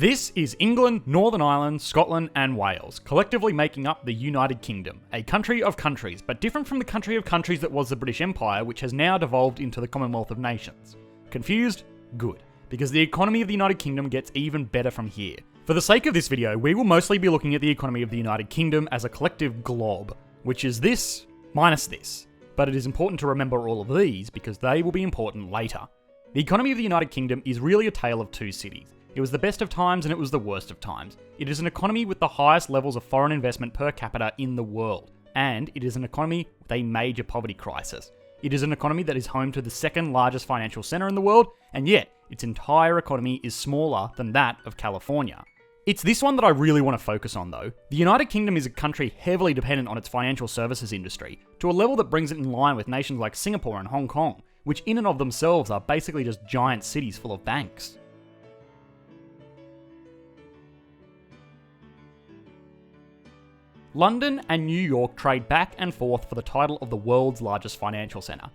This is England, Northern Ireland, Scotland and Wales, collectively making up the United Kingdom, a country of countries, but different from the country of countries that was the British Empire, which has now devolved into the Commonwealth of Nations. Confused? Good, because the economy of the United Kingdom gets even better from here. For the sake of this video, we will mostly be looking at the economy of the United Kingdom as a collective glob, which is this minus this. But it is important to remember all of these because they will be important later. The economy of the United Kingdom is really a tale of two cities. It was the best of times and it was the worst of times. It is an economy with the highest levels of foreign investment per capita in the world. And it is an economy with a major poverty crisis. It is an economy that is home to the second largest financial centre in the world, and yet its entire economy is smaller than that of California. It's this one that I really want to focus on though. The United Kingdom is a country heavily dependent on its financial services industry, to a level that brings it in line with nations like Singapore and Hong Kong, which in and of themselves are basically just giant cities full of banks. London and New York trade back and forth for the title of the world's largest financial centre.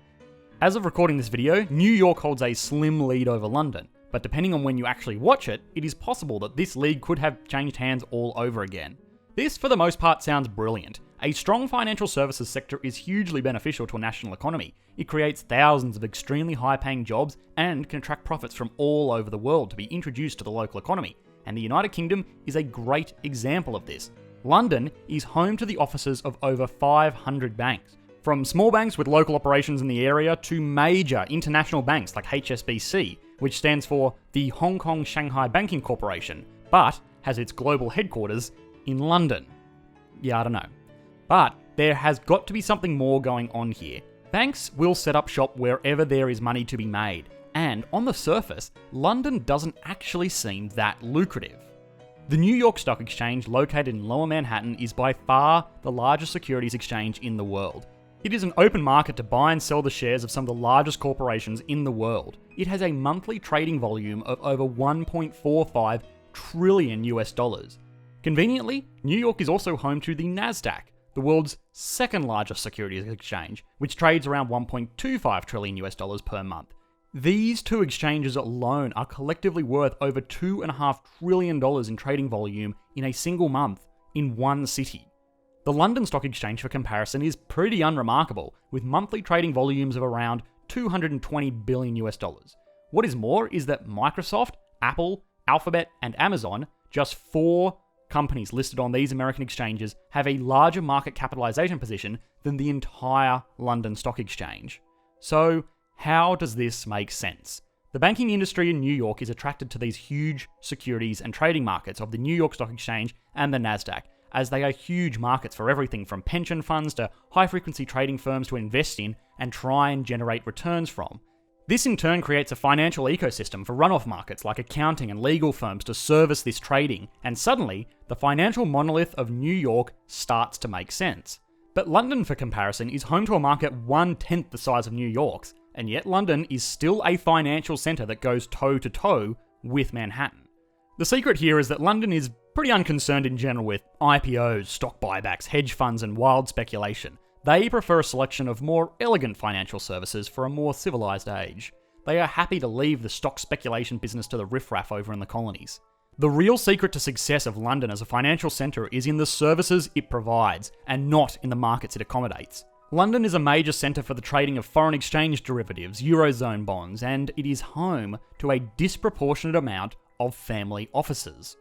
As of recording this video, New York holds a slim lead over London, but depending on when you actually watch it, it is possible that this league could have changed hands all over again. This, for the most part, sounds brilliant. A strong financial services sector is hugely beneficial to a national economy. It creates thousands of extremely high-paying jobs and can attract profits from all over the world to be introduced to the local economy, and the United Kingdom is a great example of this. London is home to the offices of over 500 banks, from small banks with local operations in the area to major international banks like HSBC, which stands for the Hong Kong Shanghai Banking Corporation, but has its global headquarters in London. Yeah, I don't know. But there has got to be something more going on here. Banks will set up shop wherever there is money to be made, and on the surface, London doesn't actually seem that lucrative. The New York Stock Exchange, located in Lower Manhattan, is by far the largest securities exchange in the world. It is an open market to buy and sell the shares of some of the largest corporations in the world. It has a monthly trading volume of over 1.45 trillion US dollars. Conveniently, New York is also home to the Nasdaq, the world's second largest securities exchange, which trades around 1.25 trillion US dollars per month. These two exchanges alone are collectively worth over $2.5 trillion in trading volume in a single month in one city. The London Stock Exchange, for comparison, is pretty unremarkable, with monthly trading volumes of around 220 billion US dollars. What is more is that Microsoft, Apple, Alphabet, and Amazon, just 4 companies listed on these American exchanges, have a larger market capitalization position than the entire London Stock Exchange. So, how does this make sense? The banking industry in New York is attracted to these huge securities and trading markets of the New York Stock Exchange and the Nasdaq, as they are huge markets for everything from pension funds to high-frequency trading firms to invest in and try and generate returns from. This in turn creates a financial ecosystem for runoff markets like accounting and legal firms to service this trading, and suddenly, the financial monolith of New York starts to make sense. But London, for comparison, is home to a market 1/10 the size of New York's, and yet London is still a financial centre that goes toe-to-toe with Manhattan. The secret here is that London is pretty unconcerned in general with IPOs, stock buybacks, hedge funds, and wild speculation. They prefer a selection of more elegant financial services for a more civilised age. They are happy to leave the stock speculation business to the riffraff over in the colonies. The real secret to success of London as a financial centre is in the services it provides, and not in the markets it accommodates. London is a major centre for the trading of foreign exchange derivatives, Eurozone bonds, and it is home to a disproportionate amount of family offices.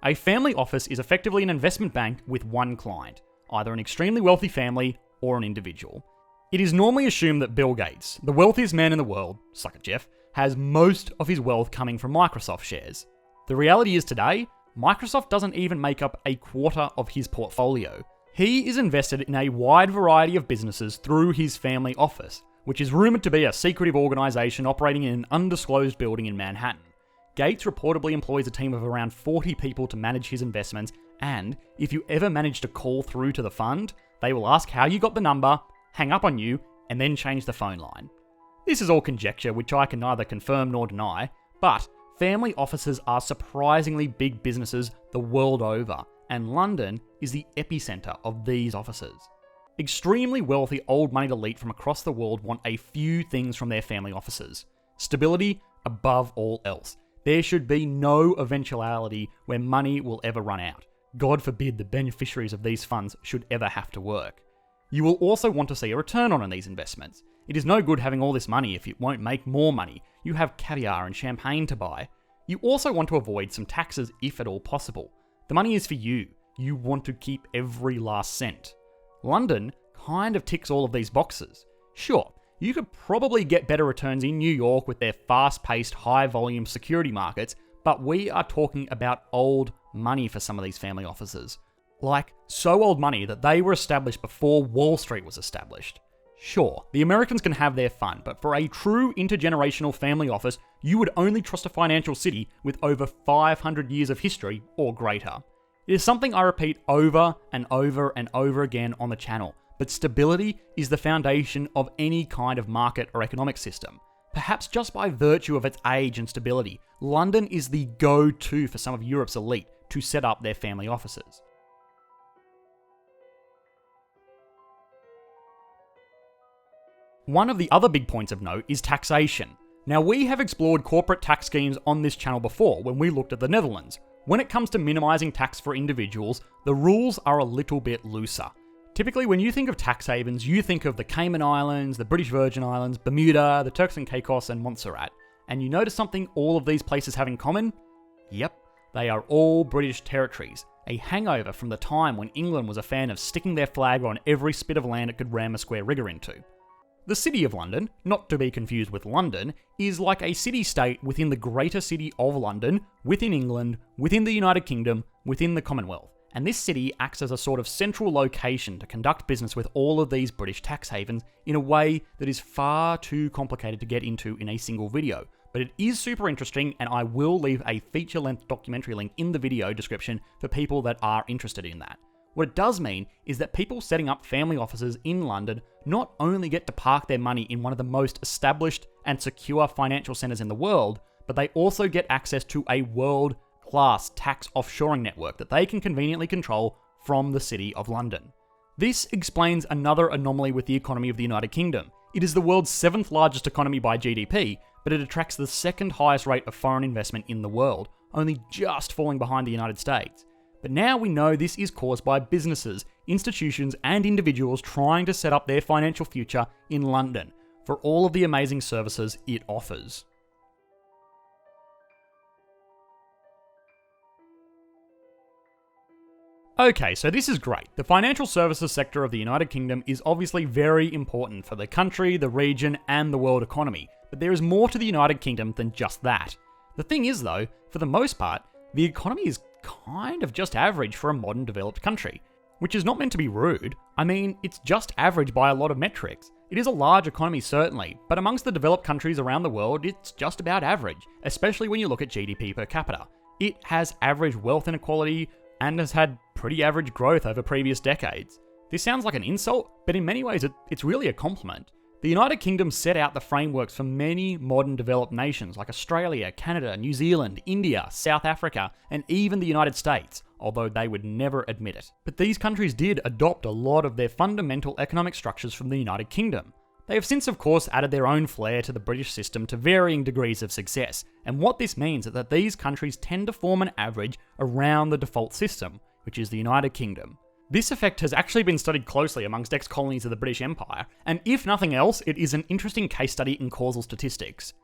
A family office is effectively an investment bank with one client, either an extremely wealthy family or an individual. It is normally assumed that Bill Gates, the wealthiest man in the world, suck it Jeff, has most of his wealth coming from Microsoft shares. The reality is today, Microsoft doesn't even make up a quarter of his portfolio. He is invested in a wide variety of businesses through his family office, which is rumoured to be a secretive organisation operating in an undisclosed building in Manhattan. Gates reportedly employs a team of around 40 people to manage his investments, and if you ever manage to call through to the fund, they will ask how you got the number, hang up on you, and then change the phone line. This is all conjecture, which I can neither confirm nor deny, but family offices are surprisingly big businesses the world over, and London is the epicentre of these offices. Extremely wealthy old-moneyed elite from across the world want a few things from their family offices. Stability above all else. There should be no eventuality where money will ever run out. God forbid the beneficiaries of these funds should ever have to work. You will also want to see a return on these investments. It is no good having all this money if it won't make more money. You have caviar and champagne to buy. You also want to avoid some taxes if at all possible. The money is for you. You want to keep every last cent. London kind of ticks all of these boxes. Sure, you could probably get better returns in New York with their fast-paced, high-volume security markets, but we are talking about old money for some of these family offices. Like, so old money that they were established before Wall Street was established. Sure, the Americans can have their fun, but for a true intergenerational family office, you would only trust a financial city with over 500 years of history or greater. It is something I repeat over and over and over again on the channel, but stability is the foundation of any kind of market or economic system. Perhaps just by virtue of its age and stability, London is the go-to for some of Europe's elite to set up their family offices. One of the other big points of note is taxation. Now, we have explored corporate tax schemes on this channel before when we looked at the Netherlands. When it comes to minimising tax for individuals, the rules are a little bit looser. Typically, when you think of tax havens, you think of the Cayman Islands, the British Virgin Islands, Bermuda, the Turks and Caicos, and Montserrat. And you notice something all of these places have in common? Yep, they are all British territories, a hangover from the time when England was a fan of sticking their flag on every spit of land it could ram a square rigger into. The City of London, not to be confused with London, is like a city-state within the Greater City of London, within England, within the United Kingdom, within the Commonwealth. And this city acts as a sort of central location to conduct business with all of these British tax havens in a way that is far too complicated to get into in a single video. But it is super interesting, and I will leave a feature-length documentary link in the video description for people that are interested in that. What it does mean is that people setting up family offices in London not only get to park their money in one of the most established and secure financial centres in the world, but they also get access to a world-class tax offshoring network that they can conveniently control from the City of London. This explains another anomaly with the economy of the United Kingdom. It is the world's 7th largest economy by GDP, but it attracts the 2nd highest rate of foreign investment in the world, only just falling behind the United States. But now we know this is caused by businesses, institutions, and individuals trying to set up their financial future in London for all of the amazing services it offers. Okay, so this is great. The financial services sector of the United Kingdom is obviously very important for the country, the region, and the world economy. But there is more to the United Kingdom than just that. The thing is though, for the most part, the economy is kind of just average for a modern developed country. Which is not meant to be rude. I mean, it's just average by a lot of metrics. It is a large economy certainly, but amongst the developed countries around the world, it's just about average, especially when you look at GDP per capita. It has average wealth inequality and has had pretty average growth over previous decades. This sounds like an insult, but in many ways it's really a compliment. The United Kingdom set out the frameworks for many modern developed nations like Australia, Canada, New Zealand, India, South Africa, and even the United States, although they would never admit it. But these countries did adopt a lot of their fundamental economic structures from the United Kingdom. They have since, of course, added their own flair to the British system to varying degrees of success, and what this means is that these countries tend to form an average around the default system, which is the United Kingdom. This effect has actually been studied closely amongst ex-colonies of the British Empire, and if nothing else, it is an interesting case study in causal statistics.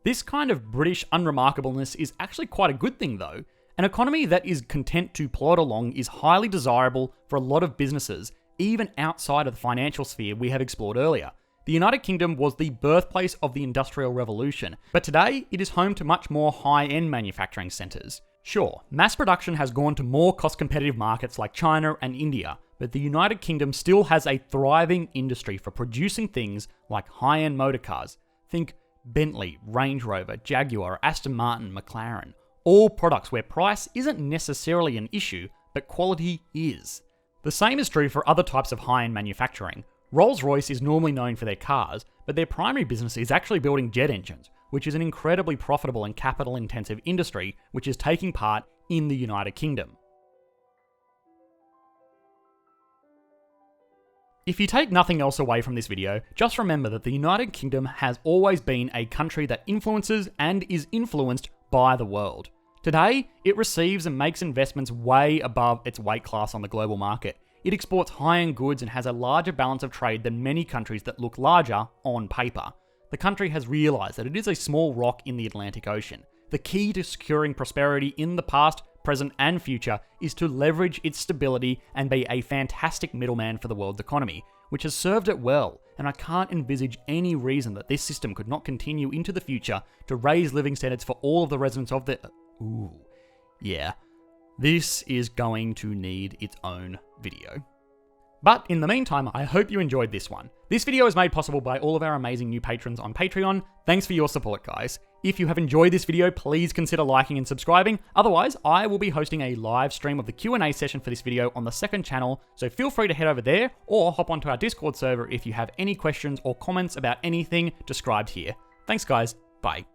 This kind of British unremarkableness is actually quite a good thing though. An economy that is content to plod along is highly desirable for a lot of businesses, even outside of the financial sphere we have explored earlier. The United Kingdom was the birthplace of the Industrial Revolution, but today it is home to much more high-end manufacturing centres. Sure, mass production has gone to more cost-competitive markets like China and India, but the United Kingdom still has a thriving industry for producing things like high-end motor cars. Think Bentley, Range Rover, Jaguar, Aston Martin, McLaren. All products where price isn't necessarily an issue, but quality is. The same is true for other types of high-end manufacturing. Rolls-Royce is normally known for their cars, but their primary business is actually building jet engines, which is an incredibly profitable and capital-intensive industry which is taking part in the United Kingdom. If you take nothing else away from this video, just remember that the United Kingdom has always been a country that influences and is influenced by the world. Today, it receives and makes investments way above its weight class on the global market. It exports high-end goods and has a larger balance of trade than many countries that look larger on paper. The country has realised that it is a small rock in the Atlantic Ocean. The key to securing prosperity in the past, present, and future is to leverage its stability and be a fantastic middleman for the world's economy, which has served it well, and I can't envisage any reason that this system could not continue into the future to raise living standards for all of the residents of the... Ooh, yeah. This is going to need its own video. But in the meantime, I hope you enjoyed this one. This video is made possible by all of our amazing new patrons on Patreon. Thanks for your support, guys. If you have enjoyed this video, please consider liking and subscribing. Otherwise, I will be hosting a live stream of the Q&A session for this video on the second channel, so feel free to head over there or hop onto our Discord server if you have any questions or comments about anything described here. Thanks, guys. Bye.